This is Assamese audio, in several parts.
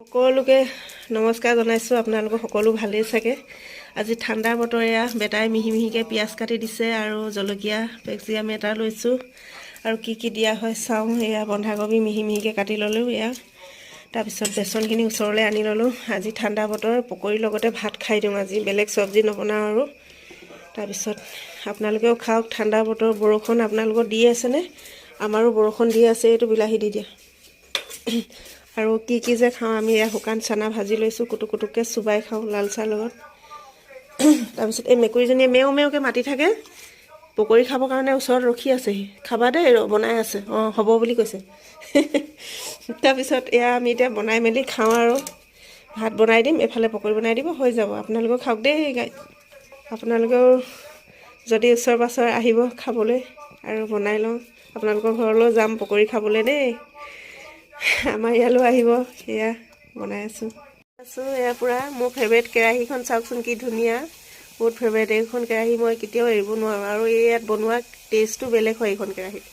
সকলোকে নমস্কাৰ জনাইছোঁ। আপোনালোকক সকলো ভালেই চাগে। আজি ঠাণ্ডা বতৰ, এয়া বেটাই মিহি মিহিকৈ পিঁয়াজ কাটি দিছে আৰু জলকীয়া পেক্সি আমি এটা লৈছোঁ আৰু কি দিয়া হয় চাওঁ। এয়া বন্ধাকবি মিহি মিহিকৈ কাটি ল'লোঁ। এয়া তাৰপিছত বেচনখিনি ওচৰলৈ আনি ল'লোঁ। আজি ঠাণ্ডা বতৰ, পকৰীৰ লগতে ভাত খাই দিওঁ। আজি বেলেগ চব্জি নবনাওঁ আৰু। তাৰপিছত আপোনালোকেও খাওক। ঠাণ্ডা বতৰ, বৰষুণ আপোনালোকৰ দি আছেনে? আমাৰো বৰষুণ দি আছে। এইটো বিলাহী দি দিয়া। আৰু কি যে খাওঁ আমি, এয়া শুকান চানা ভাজি লৈছোঁ, কুটুককৈ চুবাই খাওঁ লাল চাহৰ লগত। তাৰপিছত এই মেকুৰীজনীয়ে মেও মেওকৈ মাতি থাকে, পকৰী খাবৰ কাৰণে ওচৰত ৰখি আছেহি। খাবা দেই, বনাই আছে। অঁ হ'ব বুলি কৈছে। তাৰপিছত এয়া আমি এতিয়া বনাই মেলি খাওঁ আৰু। ভাত বনাই দিম, এফালে পকৰী বনাই দিব, হৈ যাব। আপোনালোকেও খাওক দেই। আপোনালোকেও যদি ওচৰ পাছৰ আহিব খাবলৈ আৰু বনাই লওঁ। আপোনালোকৰ ঘৰলৈও যাম পকৰী খাবলৈ দেই। আমাৰ ইয়ালৈ আহিব। এয়া বনাই আছোঁ। এয়া পূৰা মোৰ ফেভৰেট কেৰাহীখন চাওকচোন কি ধুনীয়া। বহুত ফেভৰেট এইখন কেৰাহী, মই কেতিয়াও এৰিব নোৱাৰোঁ। আৰু ইয়াত বনোৱা টেষ্টটো বেলেগ হয় এইখন কেৰাহীত।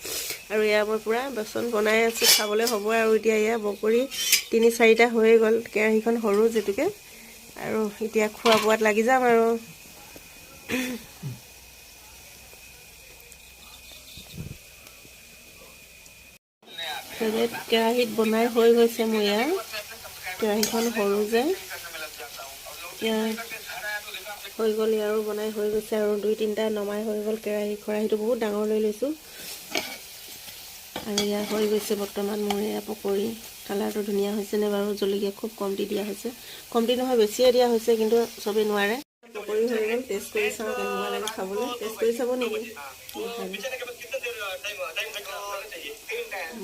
আৰু এয়া মই পূৰা বাচন বনাই আছোঁ, খাবলৈ হ'ব আৰু। এতিয়া এয়া পকৰী 3-4টা হৈয়ে গ'ল। কেৰাহীখন সৰু যিহেতুকে। আৰু এতিয়া খোৱা বোৱাত লাগি যাম আৰু। ফেভৰেট কেৰাহীত বনাই হৈ গৈছে মোৰ। ইয়াৰ কেৰাহীখন সৰু যে, ইয়াৰ হৈ গ'ল। ইয়াৰো বনাই হৈ গৈছে আৰু 2-3টা নমাই হৈ গ'ল। কেৰাহীটো বহুত ডাঙৰ লৈ লৈছোঁ। আৰু ইয়াৰ হৈ গৈছে বৰ্তমান মোৰ এয়া পকৰী। কালাৰটো ধুনীয়া হৈছেনে বাৰু? জলকীয়া খুব কমটি দিয়া হৈছে। কমটি নহয়, বেছিয়ে দিয়া হৈছে, কিন্তু চবেই নোৱাৰে। পকৰী হৈ গ'ল। টেষ্ট কৰি চাওঁ কেনেকুৱা লাগে খাবলৈ। টেষ্ট কৰি চাব নেকি?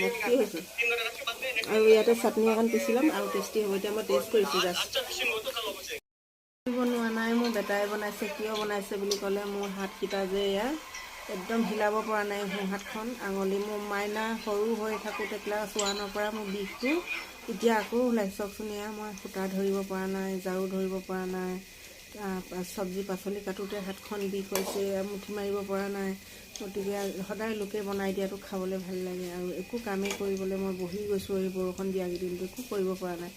মস্তি হৈছে। আৰু ইয়াতে চাটনি অকণ পিচি ল'ম আৰু টেষ্টি হ'ব। এতিয়া মই টেষ্ট কৰিছোঁ জাষ্ট। বনোৱা নাই, মোৰ বেটাই বনাইছে। কিয় বনাইছে বুলি ক'লে, মোৰ হাতকেইটা যে এয়া একদম হিলাব পৰা নাই। হাতখন আঙুলি মোৰ মাইনা সৰু হৈ থাকোঁতে ক্লাছ 1ৰ পৰা মোৰ বিষটো এতিয়া আকৌ ওলাইছে। চাওকচোন, এয়া মই সূতা ধৰিব পৰা নাই, ঝাৰু ধৰিব পৰা নাই। চব্জি পাচলি কাটোতে হাতখন বিষ হৈছে, মুঠি মাৰিব পৰা নাই। গতিকে সদায় লোকে বনাই দিয়াটো খাবলৈ ভাল লাগে। আৰু একো কামেই কৰিবলৈ মই বহি গৈছোঁ। এই বৰষুণ দিয়া কেইদিনটো একো কৰিব পৰা নাই।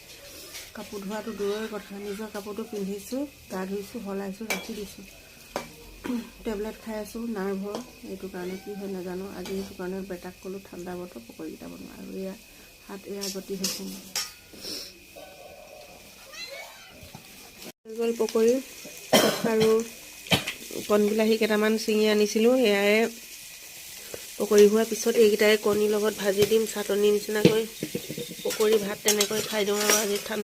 কাপোৰ ধোৱাটো দূৰৰে কথা, নিজৰ কাপোৰটো পিন্ধিছোঁ, গা ধুইছোঁ, সলাইছোঁ, ৰাখি দিছোঁ। টেবলেট খাই আছোঁ নাৰ্ভৰ। এইটো কাৰণে কি হয় নাজানো। আজি সেইটো কাৰণে বেটাক ক'লোঁ ঠাণ্ডা বতৰ পকৰীকেইটা বনোৱা। আৰু এয়া হাত এয়া গতি হৈছে হৈ গ'ল পকৰী। আৰু কণবিলাহী কেইটামান ছিঙি আনিছিলোঁ, সেয়াই পকৰী হোৱাৰ পিছত এইকেইটাই কণীৰ লগত ভাজি দিম, চাটনি নিচিনাকৈ। পকৰী ভাত তেনেকৈ খাই দিওঁ আৰু আজি ঠাণ্ডা